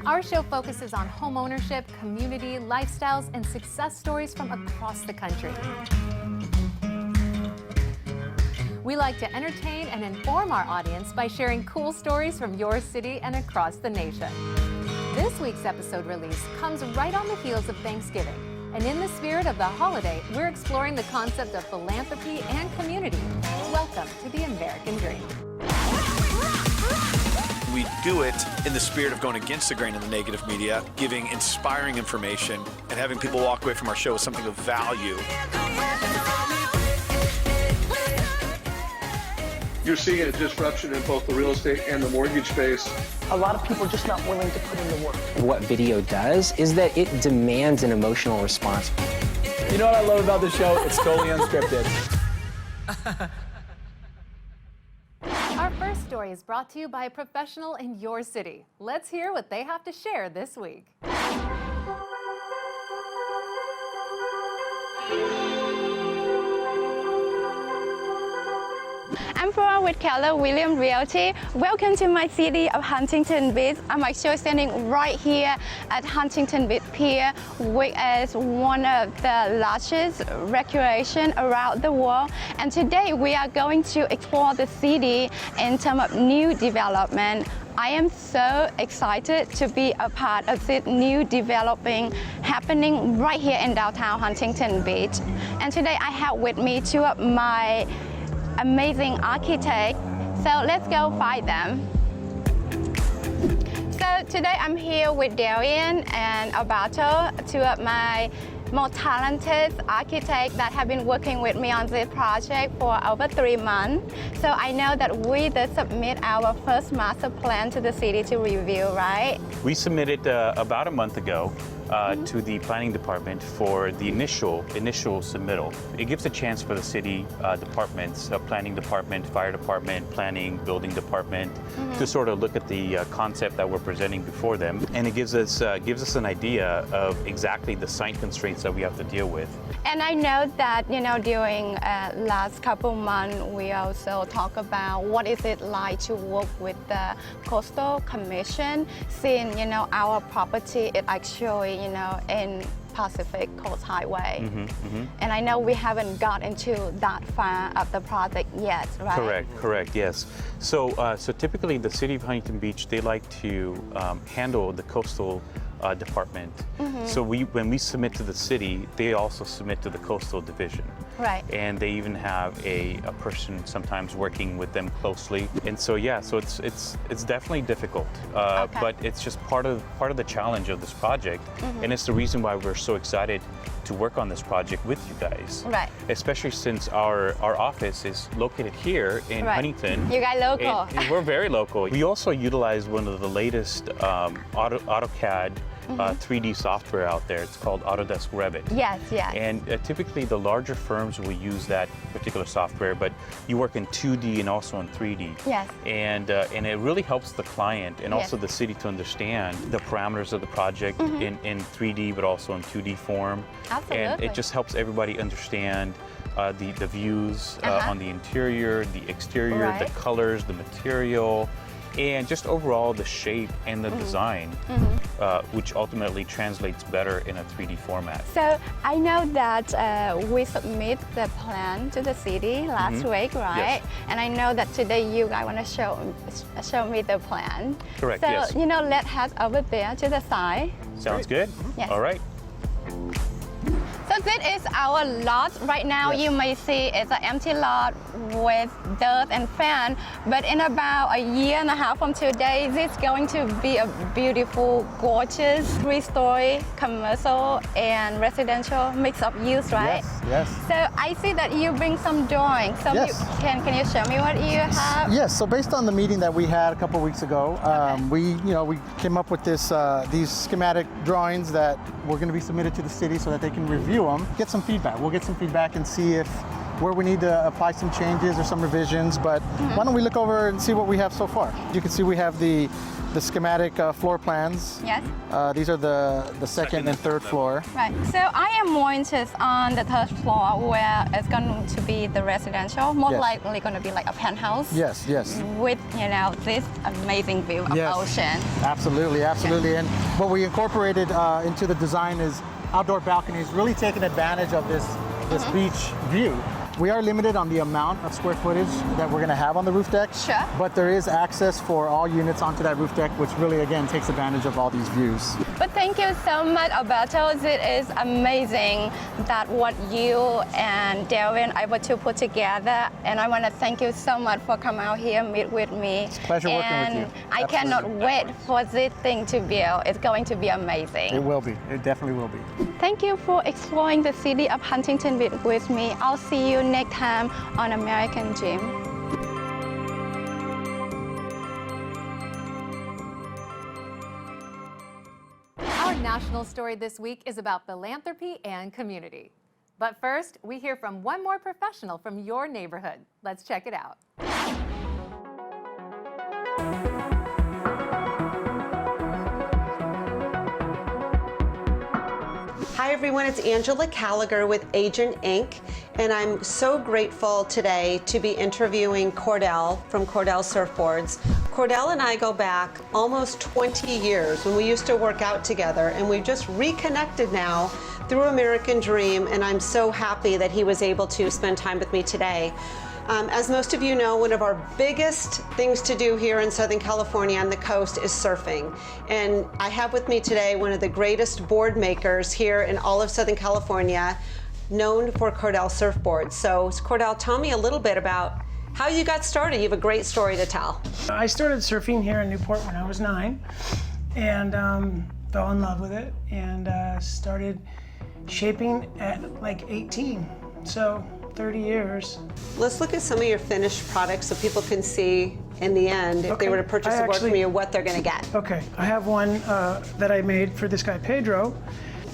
Our show focuses on home ownership, community, lifestyles, and success stories from across the country. We like to entertain and inform our audience by sharing cool stories from your city and across the nation. This week's episode release comes right on the heels of Thanksgiving. And in the spirit of the holiday, we're exploring the concept of philanthropy and community. Welcome to the American Dream. We do it in the spirit of going against the grain of the negative media, giving inspiring information, and having people walk away from our show with something of value. You're seeing a disruption in both the real estate and the mortgage space. A lot of people are just not willing to put in the work. What video does is that it demands an emotional response. You know what I love about the show? It's totally unscripted. Our first story is brought to you by a professional in your city. Let's hear what they have to share this week. I'm Flora with Keller Williams Realty. Welcome to my city of Huntington Beach. I'm actually standing right here at Huntington Beach Pier, which is one of the largest recreation around the world. And today we are going to explore the city in terms of new development. I am so excited to be a part of this new developing happening right here in downtown Huntington Beach. And today I have with me two of my amazing architect. So let's go find them. So today I'm here with Darian and Alberto, two of my more talented architects that have been working with me on this project for over 3 months. So I know that we did submit our first master plan to the city to review, right? We submitted about a month ago to the planning department for the initial submittal. It gives a chance for the city departments, planning department, fire department, planning, building department, to sort of look at the concept that we're presenting before them, and it gives us an idea of exactly the site constraints that we have to deal with. And I know that, during last couple months, we also talk about what is it like to work with the Coastal Commission, since, our property is actually, in Pacific Coast Highway. And I know we haven't got into that far of the project yet, right? Correct, yes. So typically the city of Huntington Beach, they like to handle the coastal department. So when we submit to the city, they also submit to the coastal division. Right. And they even have a person sometimes working with them closely. And so it's definitely difficult, but it's just part of the challenge of this project, and it's the reason why we're so excited to work on this project with you guys. Right. Especially since our office is located here in Huntington. You guys local. And we're very local. We also utilize one of the latest AutoCAD 3D software out there. It's called Autodesk Revit. Yes. And typically the larger firms will use that particular software, but you work in 2D and also in 3D. Yes. And it really helps the client and also the city to understand the parameters of the project in 3D, but also in 2D form. Absolutely. And it just helps everybody understand the views on the interior, the exterior, the colors, the material, and just overall the shape and the design, which ultimately translates better in a 3D format. So I know that we submit the plan to the city last week, right? Yes. And I know that today you guys want to show me the plan. Correct, so, yes. let's head over there to the side. Sounds good? Yes. All right. So this is our lot. Right now you may see it's an empty lot with dirt and fan, but in about a year and a half from today, this is going to be a beautiful, gorgeous 3-story commercial and residential mix of use, right? Yes. So I see that you bring some drawings. So can you show me what you have? Yes. So based on the meeting that we had a couple weeks ago, we came up with these schematic drawings that we're going to be submitted to the city so that they can review them, get some feedback. We'll get some feedback and see where we need to apply some changes or some revisions. But why don't we look over and see what we have so far? You can see we have the the schematic floor plans. Yes. These are the second and third floor. Right. So I am more interested on the third floor where it's going to be the residential, more Yes. likely going to be like a penthouse. Yes, yes. With, you know, this amazing view of Yes. ocean. Absolutely, absolutely. And what we incorporated into the design is outdoor balconies, really taking advantage of this beach view. We are limited on the amount of square footage that we're going to have on the roof deck. Sure. But there is access for all units onto that roof deck, which really, again, takes advantage of all these views. But thank you so much, Alberto. It is amazing that what you and Darwin are able to put together. And I want to thank you so much for coming out here and meet with me. It's a pleasure working with you. I cannot wait for this thing to build. It's going to be amazing. It will be. It definitely will be. Thank you for exploring the city of Huntington Beach with me. I'll see you next time on American Dream. Our national story this week is about philanthropy and community. But first, we hear from one more professional from your neighborhood. Let's check it out. Hi everyone, it's Angela Caliger with Agent Inc. And I'm so grateful today to be interviewing Cordell from Cordell Surfboards. Cordell and I go back almost 20 years when we used to work out together, and we've just reconnected now through American Dream, and I'm so happy that he was able to spend time with me today. As most of you know, one of our biggest things to do here in Southern California on the coast is surfing. And I have with me today one of the greatest board makers here in all of Southern California, known for Cordell Surfboards. So Cordell, tell me a little bit about how you got started. You have a great story to tell. I started surfing here in Newport when I was 9 and fell in love with it and started shaping at like 18. So 30 years. Let's look at some of your finished products so people can see in the end, if they were to purchase a board from you, what they're going to get. Okay, I have one that I made for this guy Pedro.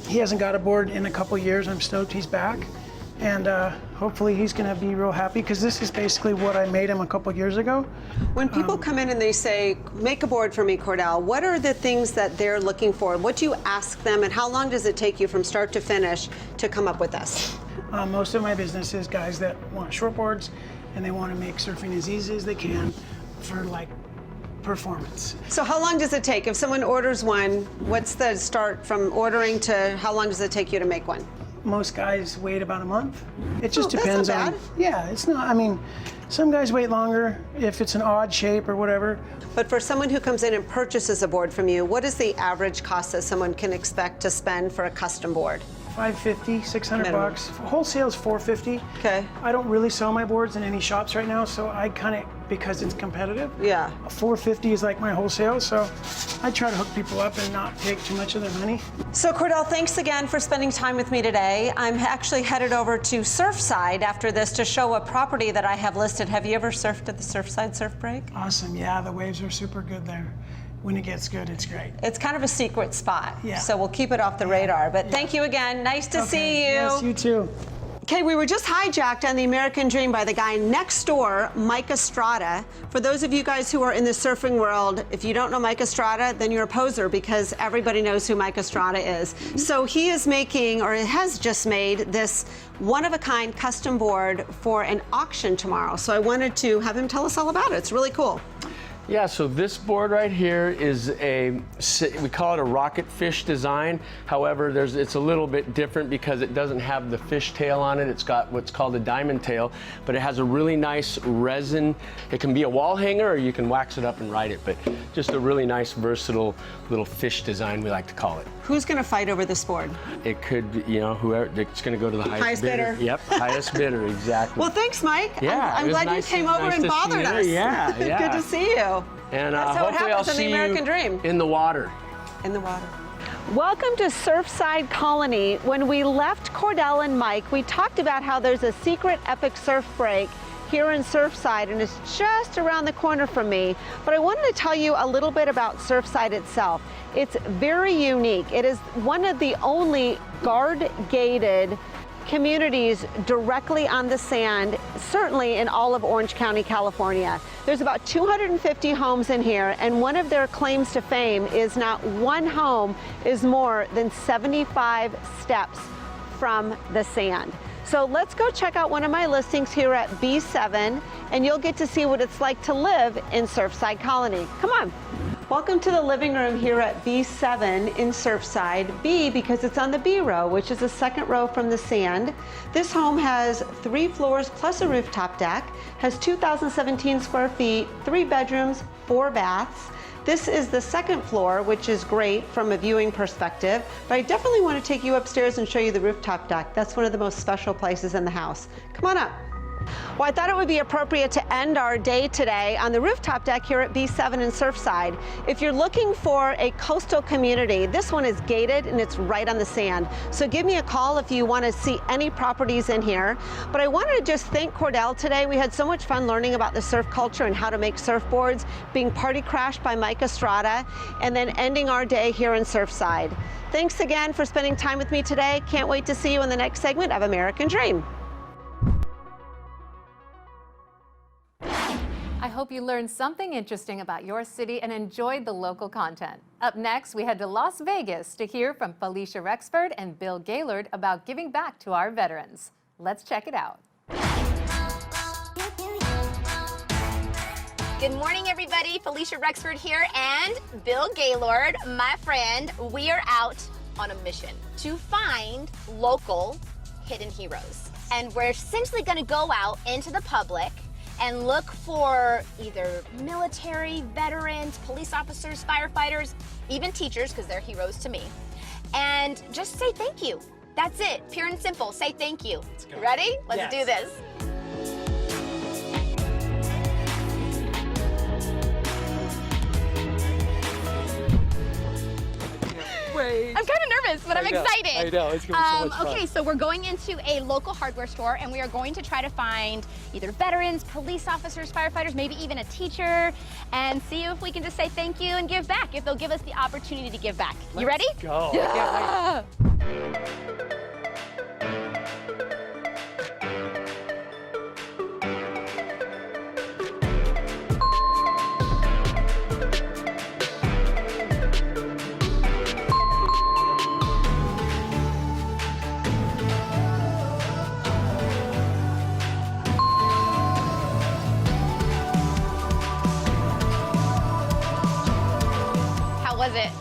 He hasn't got a board in a couple years. I'm stoked he's back. And hopefully he's going to be real happy because this is basically what I made him a couple years ago. When people come in and they say, make a board for me, Cordell, what are the things that they're looking for? What do you ask them, and how long does it take you from start to finish to come up with this? Most of my business is guys that want shortboards and they want to make surfing as easy as they can for like performance. So how long does it take? If someone orders one, what's the start from ordering to how long does it take you to make one? Most guys wait about a month. It just depends that's not on. bad. Yeah, it's not. I mean, some guys wait longer if it's an odd shape or whatever. But for someone who comes in and purchases a board from you, what is the average cost that someone can expect to spend for a custom board? $550, $600. Wholesale is $450. Okay. I don't really sell my boards in any shops right now, so I kind of, because it's competitive. Yeah. $450 is like my wholesale, so I try to hook people up and not take too much of their money. So Cordell, thanks again for spending time with me today. I'm actually headed over to Surfside after this to show a property that I have listed. Have you ever surfed at the Surfside Surf Break? Awesome, yeah, the waves are super good there. When it gets good, it's great. It's kind of a secret spot, yeah. So we'll keep it off the radar. But thank you again. Nice to see you. Yes, you too. Okay, we were just hijacked on the American Dream by the guy next door, Mike Estrada. For those of you guys who are in the surfing world, if you don't know Mike Estrada, then you're a poser because everybody knows who Mike Estrada is. So he is making, or has just made, this one-of-a-kind custom board for an auction tomorrow. So I wanted to have him tell us all about it. It's really cool. Yeah, so this board right here is we call it a rocket fish design. However, it's a little bit different because it doesn't have the fish tail on it. It's got what's called a diamond tail, but it has a really nice resin. It can be a wall hanger or you can wax it up and ride it, but just a really nice, versatile little fish design, we like to call it. Who's going to fight over this board? It could, whoever, it's going to go to the highest bidder. Yep, highest bidder, exactly. Well, thanks, Mike. Yeah, I'm glad nice, you came over and bothered us. Yeah, yeah. Good to see you. And that's how it hopefully I'll happens in see the American Dream. in the water. In the water. Welcome to Surfside Colony. When we left Cordell and Mike, we talked about how there's a secret epic surf break here in Surfside, and it's just around the corner from me. But I wanted to tell you a little bit about Surfside itself. It's very unique. It is one of the only guard-gated communities directly on the sand, certainly in all of Orange County, California. There's about 250 homes in here, and one of their claims to fame is not one home is more than 75 steps from the sand. So let's go check out one of my listings here at B7, and you'll get to see what it's like to live in Surfside Colony. Come on. Welcome to the living room here at B7 in Surfside. B because it's on the B row, which is the second row from the sand. This home has 3 floors plus a rooftop deck, has 2,017 square feet, 3 bedrooms, 4 baths. This is the second floor, which is great from a viewing perspective, but I definitely want to take you upstairs and show you the rooftop deck. That's one of the most special places in the house. Come on up. Well, I thought it would be appropriate to end our day today on the rooftop deck here at B7 in Surfside. If you're looking for a coastal community, this one is gated and it's right on the sand. So give me a call if you want to see any properties in here. But I wanted to just thank Cordell today. We had so much fun learning about the surf culture and how to make surfboards, being party crashed by Mike Estrada, and then ending our day here in Surfside. Thanks again for spending time with me today. Can't wait to see you in the next segment of American Dream. I hope you learned something interesting about your city and enjoyed the local content. Up next, we head to Las Vegas to hear from Felicia Rexford and Bill Gaylord about giving back to our veterans. Let's check it out. Good morning, everybody. Felicia Rexford here and Bill Gaylord, my friend. We are out on a mission to find local hidden heroes. And we're essentially going to go out into the public and look for either military, veterans, police officers, firefighters, even teachers, because they're heroes to me, and just say thank you. That's it, pure and simple, say thank you. Ready? Let's do this. Wait. I'm kind of nervous, but I'm excited. I know, it's going to be so much fun. Okay, so we're going into a local hardware store, and we are going to try to find either veterans, police officers, firefighters, maybe even a teacher, and see if we can just say thank you and give back, if they'll give us the opportunity to give back. You ready? Let's go. Yeah.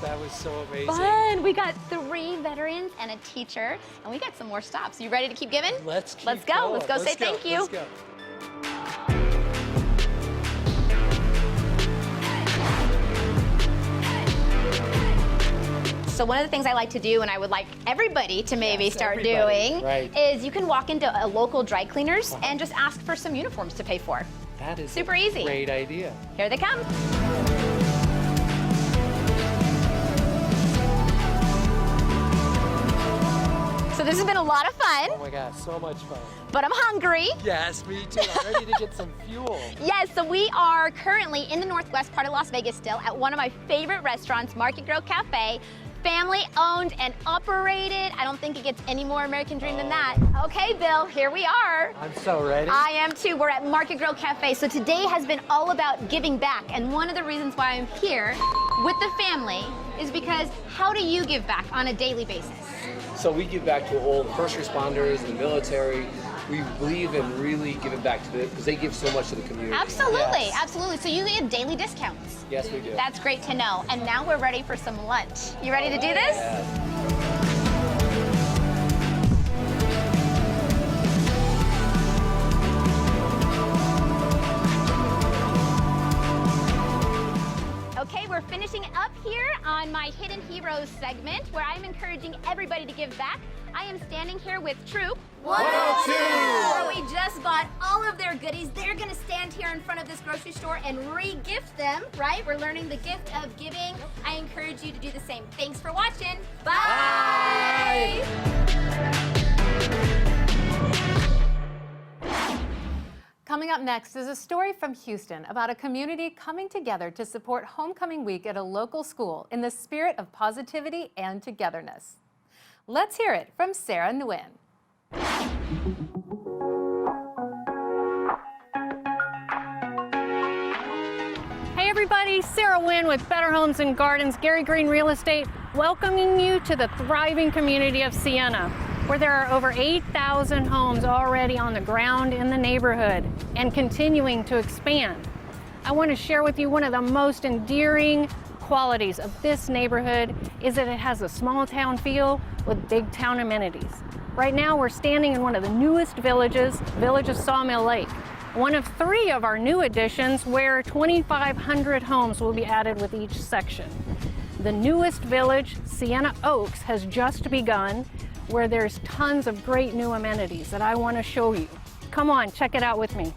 That was so amazing. Fun. We got 3 veterans and a teacher, and we got some more stops. You ready to keep giving? Let's go. Going. Let's go say thank you. Let's go. So one of the things I like to do, and I would like everybody to maybe start doing, is you can walk into a local dry cleaners and just ask for some uniforms to pay for. That is super easy. Great idea. Here they come. So this has been a lot of fun. Oh my gosh, so much fun. But I'm hungry. Yes, me too. I'm ready to get some fuel. Yes, so we are currently in the northwest part of Las Vegas still at one of my favorite restaurants, Market Grill Cafe. Family owned and operated. I don't think it gets any more American Dream than that. Okay, Bill, here we are. I'm so ready. I am too. We're at Market Grill Cafe. So today has been all about giving back. And one of the reasons why I'm here with the family is because how do you give back on a daily basis? So we give back to all the first responders and the military. We believe in really giving back to them because they give so much to the community. Absolutely, yes. absolutely. So you get daily discounts. Yes, we do. That's great to know. And now we're ready for some lunch. You ready to do this? Yeah. Okay, we're finishing up here on my Hidden Heroes segment where I'm encouraging everybody to give back. I am standing here with Troop 102, where we just bought all of their goodies. They're gonna stand here in front of this grocery store and re-gift them, right? We're learning the gift of giving. I encourage you to do the same. Thanks for watching. Bye. Coming up next is a story from Houston about a community coming together to support Homecoming Week at a local school in the spirit of positivity and togetherness. Let's hear it from Sarah Nguyen. Hey everybody, Sarah Wynn with Better Homes and Gardens, Gary Green Real Estate, welcoming you to the thriving community of Sienna, where there are over 8,000 homes already on the ground in the neighborhood and continuing to expand. I want to share with you one of the most endearing qualities of this neighborhood is that it has a small town feel with big town amenities. Right now we're standing in one of the newest villages, village of Sawmill Lake, one of 3 of our new additions where 2,500 homes will be added with each section. The newest village, Sienna Oaks, has just begun, where there's tons of great new amenities that I want to show you. Come on, check it out with me.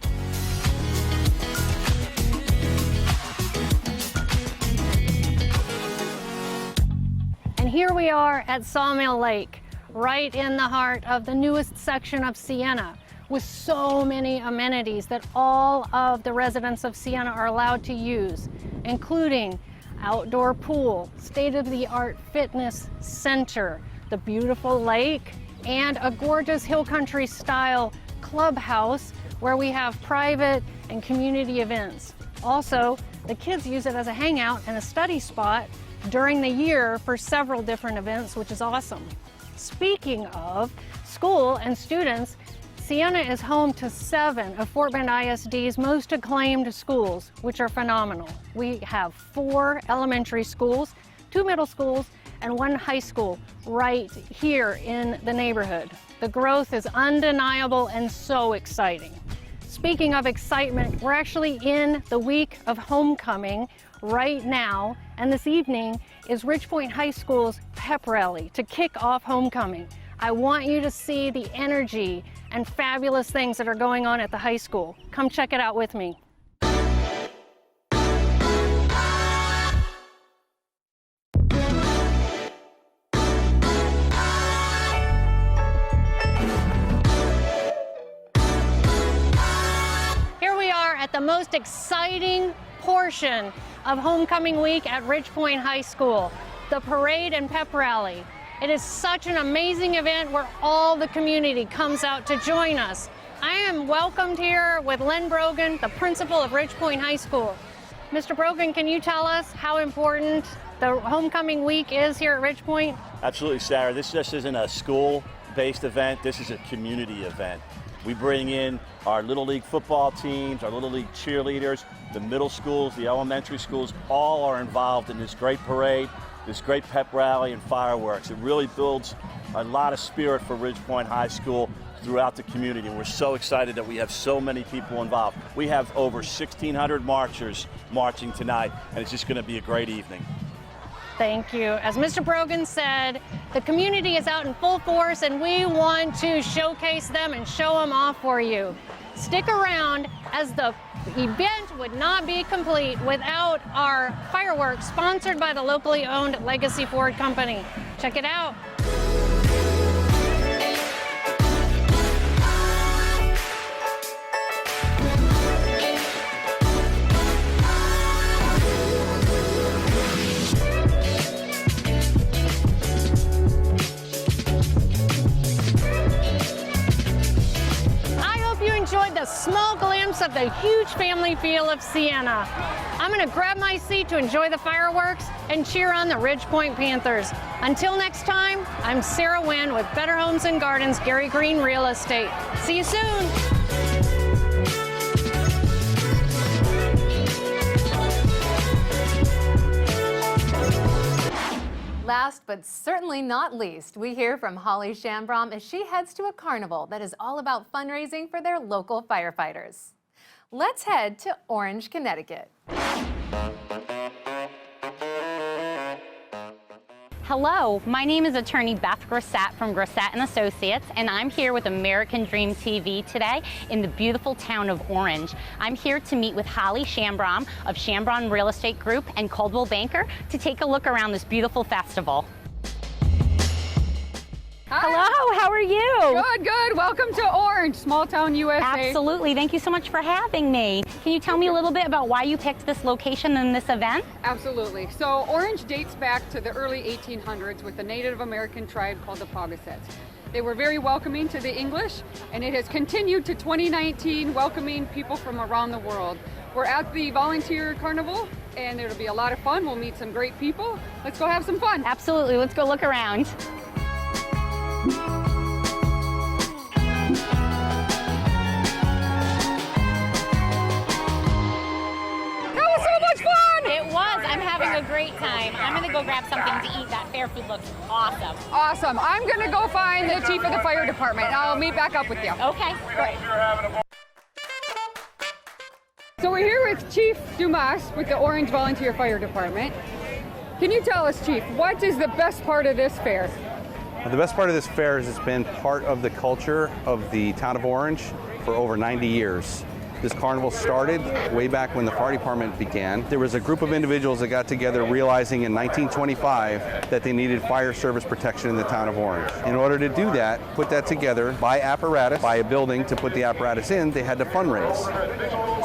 And here we are at Sawmill Lake, right in the heart of the newest section of Sienna, with so many amenities that all of the residents of Sienna are allowed to use, including outdoor pool, state-of-the-art fitness center, the beautiful lake, and a gorgeous hill country style clubhouse where we have private and community events. Also, the kids use it as a hangout and a study spot during the year for several different events, which is awesome. Speaking of school and students, Sienna is home to 7 of Fort Bend ISD's most acclaimed schools, which are phenomenal. We have 4 elementary schools, 2 middle schools, and 1 high school right here in the neighborhood. The growth is undeniable and so exciting. Speaking of excitement, we're actually in the week of homecoming right now, and this evening is Ridgepoint High School's pep rally to kick off homecoming. I want you to see the energy and fabulous things that are going on at the high school. Come check it out with me. Here we are at the most exciting portion of homecoming week at Ridgepoint High School, the parade and pep rally. It is such an amazing event where all the community comes out to join us. I am welcomed here with Len Brogan, the principal of Ridgepoint High School. Mr. Brogan, can you tell us how important the homecoming week is here at Ridgepoint? Absolutely, Sarah. This just isn't a school-based event. This is a community event. We bring in our Little League football teams, our Little League cheerleaders, the middle schools, the elementary schools, all are involved in this great parade, this great pep rally and fireworks. It really builds a lot of spirit for Ridgepoint High School throughout the community. We're so excited that we have so many people involved. We have over 1,600 marchers marching tonight, and it's just going to be a great evening. Thank you. As Mr. Brogan said, the community is out in full force and we want to showcase them and show them off for you. Stick around, as the event would not be complete without our fireworks sponsored by the locally owned Legacy Ford Company. Check it out. Enjoyed the small glimpse of the huge family feel of Sienna. I'm going to grab my seat to enjoy the fireworks and cheer on the Ridgepoint Panthers. Until next time, I'm Sarah Wynn with Better Homes and Gardens, Gary Green Real Estate. See you soon. Last but certainly not least, we hear from Holly Shambrom as she heads to a carnival that is all about fundraising for their local firefighters. Let's head to Orange, Connecticut. Hello, my name is attorney Beth Grissett from Grissett & Associates, and I'm here with American Dream TV today in the beautiful town of Orange. I'm here to meet with Holly Shambrom of Shambrom Real Estate Group and Coldwell Banker to take a look around this beautiful festival. Hi. Hello, how are you? Good, good. Welcome to Orange, small town USA. Absolutely. Thank you so much for having me. Can you tell me a little bit about why you picked this location and this event? Absolutely. So Orange dates back to the early 1800s with a Native American tribe called the Paugussets. They were very welcoming to the English, and it has continued to 2019, welcoming people from around the world. We're at the Volunteer Carnival, and it'll be a lot of fun. We'll meet some great people. Let's go have some fun. Absolutely. Let's go look around. That was so much fun! It was. I'm having a great time. I'm going to go grab something to eat. That fair food looks awesome. Awesome. I'm going to go find the chief of the fire department. I'll meet back up with you. Okay, great. So we're here with Chief Dumas with the Orange Volunteer Fire Department. Can you tell us, Chief, what is the best part of this fair? The best part of this fair is it's been part of the culture of the town of Orange for over 90 years. This carnival started way back when the fire department began. There was a group of individuals that got together realizing in 1925 that they needed fire service protection in the town of Orange. In order to do that, put that together, buy apparatus, buy a building to put the apparatus in, they had to fundraise.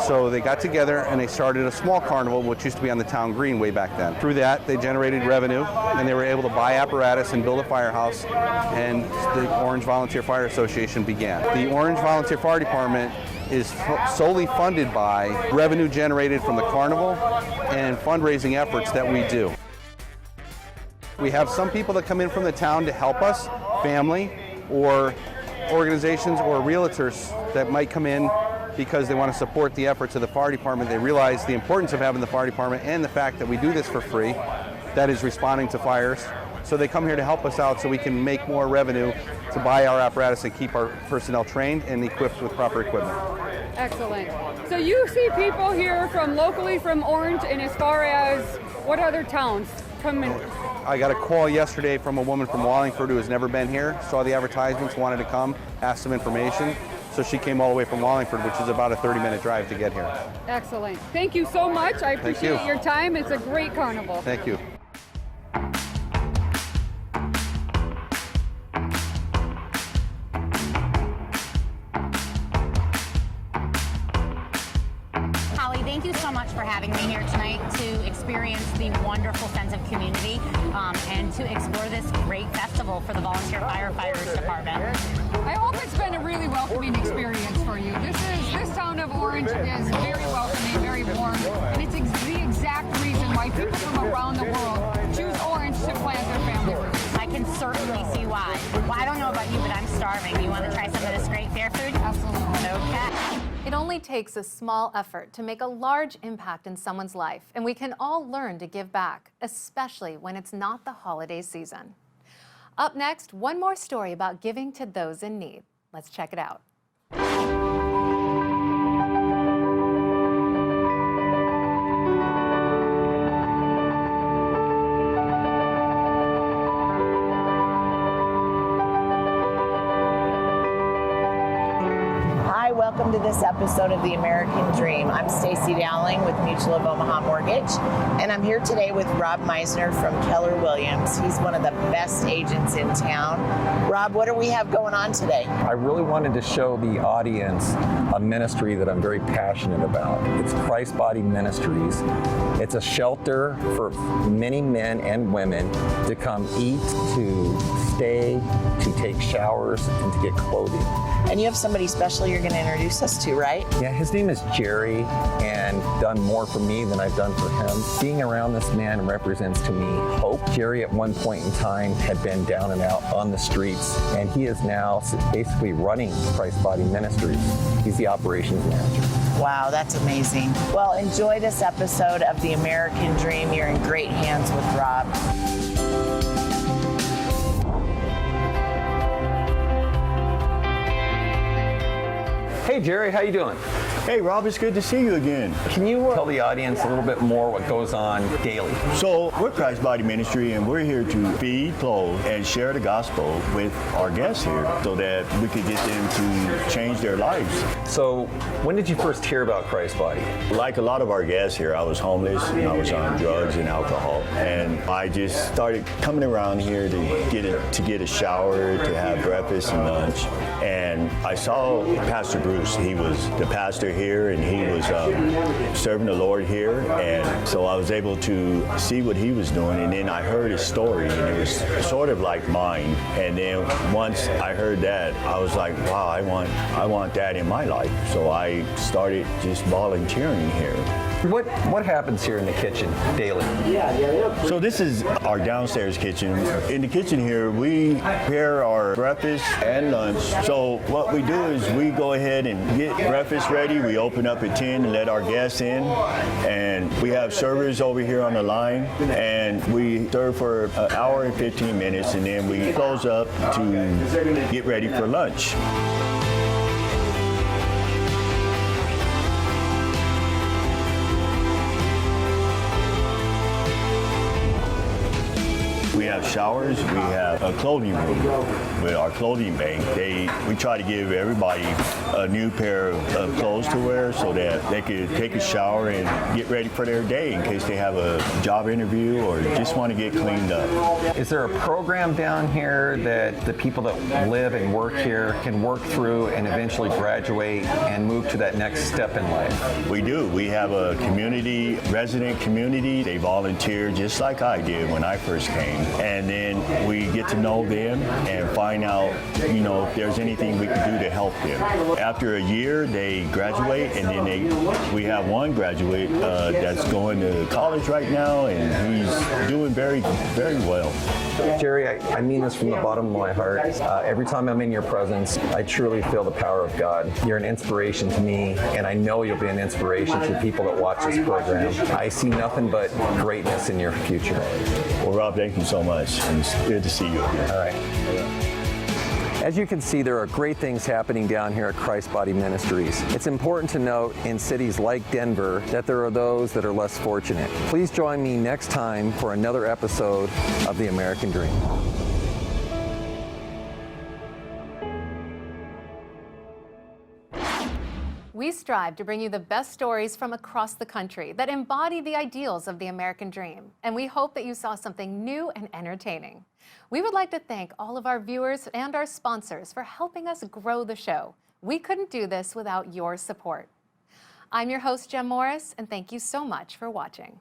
So they got together and they started a small carnival, which used to be on the town green way back then. Through that, they generated revenue and they were able to buy apparatus and build a firehouse, and the Orange Volunteer Fire Association began. The Orange Volunteer Fire Department is solely funded by revenue generated from the carnival and fundraising efforts that we do. We have some people that come in from the town to help us, family or organizations or realtors that might come in because they want to support the efforts of the fire department. They realize the importance of having the fire department and the fact that we do this for free, that is responding to fires. So they come here to help us out so we can make more revenue to buy our apparatus and keep our personnel trained and equipped with proper equipment. Excellent. So you see people here from locally from Orange, and as far as what other towns come in? I got a call yesterday from a woman from Wallingford who has never been here, saw the advertisements, wanted to come, asked some information. So she came all the way from Wallingford, which is about a 30-minute drive to get here. Excellent. Thank you so much. I appreciate your time. It's a great carnival. Thank you. Thank you so much for having me here tonight to experience the wonderful sense of community and to explore this great festival for the Volunteer Firefighters Department. I hope it's been a really welcoming experience for you. This town of Orange is very welcoming, very warm, and it's the exact reason why people from around the world choose Orange to plant their family roots. I can certainly see why. Well, I don't know about you, but I'm starving. You want to try some of this great fair food? Absolutely. Okay. It only takes a small effort to make a large impact in someone's life, and we can all learn to give back, especially when it's not the holiday season. Up next, one more story about giving to those in need. Let's check it out. Welcome to this episode of The American Dream. I'm Stacy Dowling with Mutual of Omaha Mortgage, and I'm here today with Rob Meisner from Keller Williams. He's one of the best agents in town. Rob, what do we have going on today? I really wanted to show the audience a ministry that I'm very passionate about. It's Christ Body Ministries. It's a shelter for many men and women to come eat, to stay, to take showers, and to get clothing. And you have somebody special you're going to introduce us to, right? Yeah, his name is Jerry, and done more for me than I've done for him. Being around this man represents to me hope. Jerry at one point in time had been down and out on the streets, and he is now basically running Christ Body Ministries. He's the operations manager. Wow, that's amazing. Well, enjoy this episode of The American Dream. You're in great hands with Rob. Hey Jerry, how you doing? Hey Rob, it's good to see you again. Can you tell the audience a little bit more what goes on daily? So we're Christ Body Ministry, and we're here to feed, clothe, and share the gospel with our guests here so that we could get them to change their lives. So when did you first hear about Christ Body? Like a lot of our guests here, I was homeless and I was on drugs and alcohol, and I just started coming around here to get a shower, to have breakfast and lunch. And I saw Pastor Bruce. He was the pastor here, and he was serving the Lord here, and so I was able to see what he was doing, and then I heard his story, and it was sort of like mine. And then once I heard that, I was like, wow, I want that in my life. So I started just volunteering here. What happens here in the kitchen daily? So this is our downstairs kitchen. In the kitchen here, we prepare our breakfast and lunch. So what we do is we go ahead and get breakfast ready. We open up at 10 and let our guests in. And we have servers over here on the line. And we serve for an hour and 15 minutes. And then we close up to get ready for lunch. We have showers, we have a clothing room with our clothing bank. We try to give everybody a new pair of clothes to wear so that they could take a shower and get ready for their day in case they have a job interview or just want to get cleaned up. Is there a program down here that the people that live and work here can work through and eventually graduate and move to that next step in life? We do. We have a resident community. They volunteer just like I did when I first came. And then we get to know them and find out, if there's anything we can do to help them. After a year, they graduate, and then we have one graduate that's going to college right now, and he's doing very, very well. Jerry, I mean this from the bottom of my heart. Every time I'm in your presence, I truly feel the power of God. You're an inspiration to me, and I know you'll be an inspiration to the people that watch this program. I see nothing but greatness in your future. Well, Rob, thank you so much. It's good to see you again. All right. As you can see, there are great things happening down here at Christ Body Ministries. It's important to note in cities like Denver that there are those that are less fortunate. Please join me next time for another episode of The American Dream. We strive to bring you the best stories from across the country that embody the ideals of the American dream, and we hope that you saw something new and entertaining. We would like to thank all of our viewers and our sponsors for helping us grow the show. We couldn't do this without your support. I'm your host, Jem Morris, and thank you so much for watching.